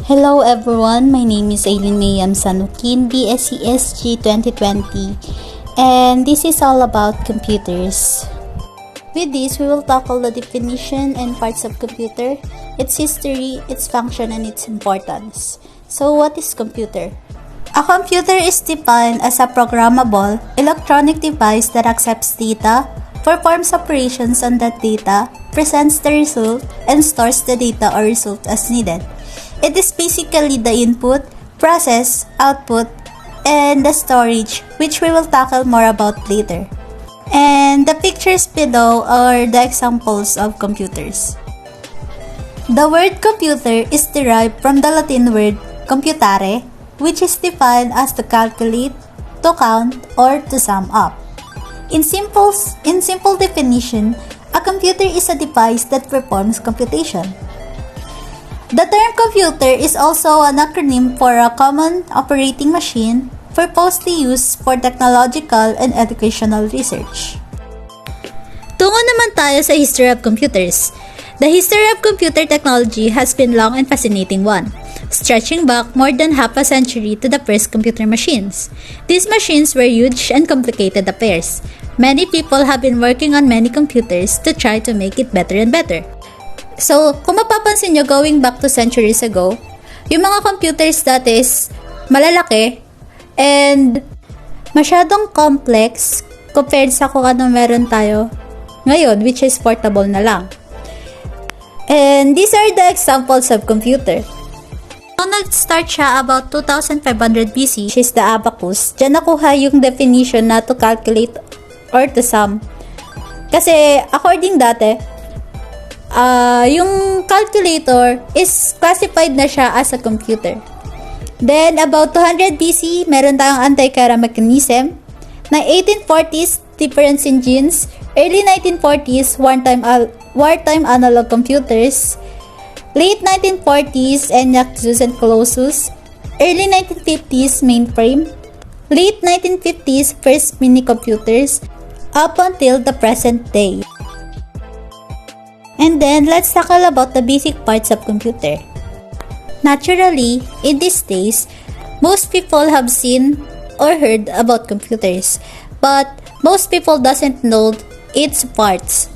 Hello everyone, my name is Eillyn Joaquin, BSc 2020, and this is all about computers. With this, we will tackle the definition and parts of computer, its history, its function, and its importance. So what is computer? A computer is defined as a programmable, electronic device that accepts data, performs operations on that data, presents the result, and stores the data or result as needed. It is basically the input, process, output, and the storage, which we will tackle more about later. And the pictures below are the examples of computers. The word computer is derived from the Latin word computare, which is defined as to calculate, to count, or to sum up. In simple definition, a computer is a device that performs computation. The term computer is also an acronym for a common operating machine purposely used for technological and educational research. Tungo naman tayo sa history of computers. The history of computer technology has been long and fascinating one, stretching back more than half a century to the first computer machines. These machines were huge and complicated affairs. Many people have been working on many computers to try to make it better and better. So, kung mapapansin nyo going back to centuries ago, yung mga computers dati is malalaki and masyadong complex compared sa kung ano meron tayo ngayon, which is portable na lang. And these are the examples of computer. So, nag-start siya about 2500 BC, which is the abacus. Diyan nakuha yung definition na to calculate or to sum. Kasi, according dati, yung calculator is classified na siya as a computer. Then, about 200 BC, meron tayong anti-Kara mechanism. Na 1840s, difference engines. Early 1940s, wartime analog computers. Late 1940s, ENIAC, ZUS, and Colossus. Early 1950s, mainframe. Late 1950s, first mini-computers. Up until the present day. And then, let's tackle about the basic parts of computer. Naturally, in these days, most people have seen or heard about computers, but most people doesn't know its parts.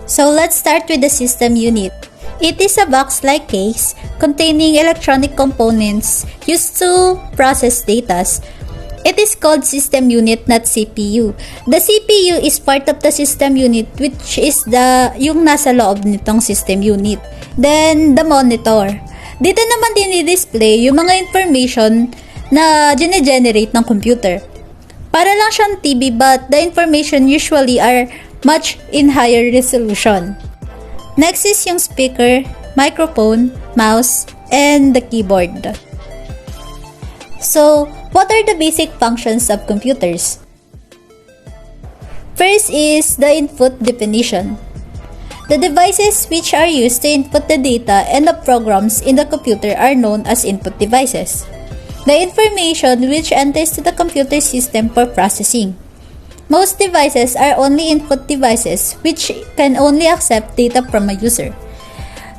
So, let's start with the system unit. It is a box-like case containing electronic components used to process data. It is called system unit, not CPU. The CPU is part of the system unit, which is yung nasa loob nitong system unit. Then, the monitor. Dito naman din i-display yung mga information na generate ng computer. Para lang siyang TV, but the information usually are much in higher resolution. Next is yung speaker, microphone, mouse, and the keyboard. So, what are the basic functions of computers? First is the input definition. The devices which are used to input the data and the programs in the computer are known as input devices. The information which enters to the computer system for processing. Most devices are only input devices which can only accept data from a user.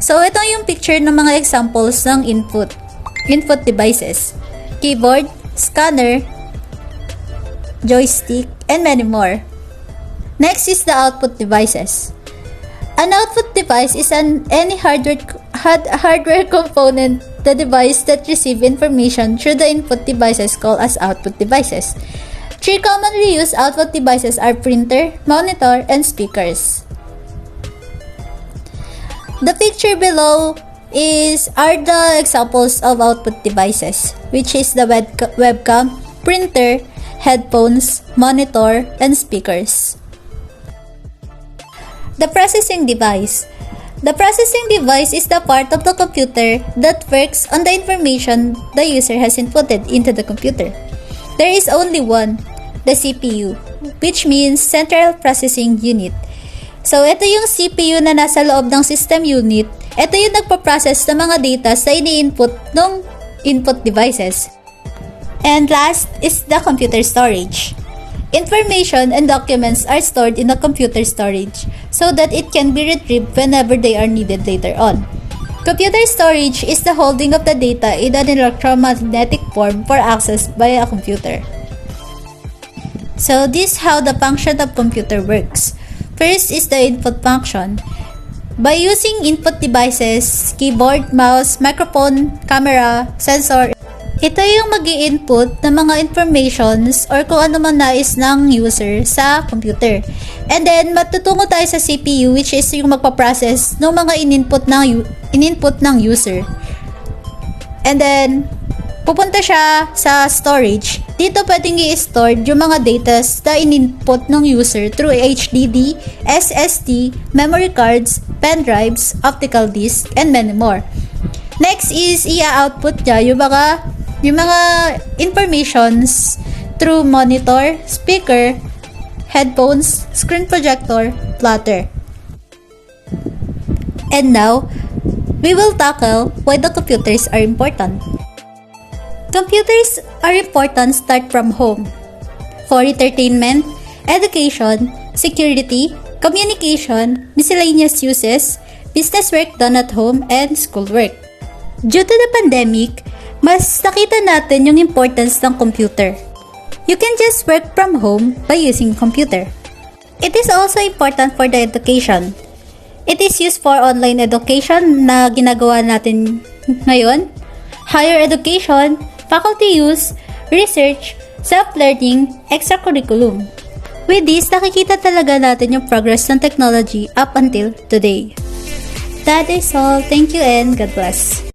So, ito yung picture ng mga examples ng input devices. Keyboard, scanner, joystick, and many more. Next is the output devices. An output device is any hardware component, the device that receive information through the input devices called as output devices. Three commonly used output devices are printer, monitor, and speakers. The picture below are the examples of output devices, which is the webcam, printer, headphones, monitor, and speakers. The processing device. The processing device is the part of the computer that works on the information the user has inputted into the computer. There is only one, the CPU, which means Central Processing Unit. So, ito yung CPU na nasa loob ng system unit. Ito yung nagpa-process ng mga data sa ini-input ng input devices. And last is the computer storage. Information and documents are stored in the computer storage so that it can be retrieved whenever they are needed later on. Computer storage is the holding of the data in an electromagnetic form for access by a computer. So this is how the function of computer works. First is the input function. By using input devices, keyboard, mouse, microphone, camera, sensor, ito yung mag-i-input ng mga informations or kung ano man nais ng user sa computer. And then, matutungo tayo sa CPU which is yung magpa-process ng mga in-input ng user. And then, pupunta siya sa storage. Dito pwedeng i-store yung mga data na in-input ng user through HDD, SSD, memory cards, pen drives, optical disc, and many more. Next is i-output niya yung mga informations through monitor, speaker, headphones, screen projector, plotter. And now, we will tackle why the computers are important. Computers are important start from home for entertainment, education, security, communication, miscellaneous uses, business work done at home, and schoolwork. Due to the pandemic, mas nakita natin yung importance ng computer. You can just work from home by using computer. It is also important for the education. It is used for online education na ginagawa natin ngayon, higher education, faculty use, research, self-learning, extracurriculum. With this, nakikita talaga natin yung progress ng technology up until today. That is all. Thank you and God bless.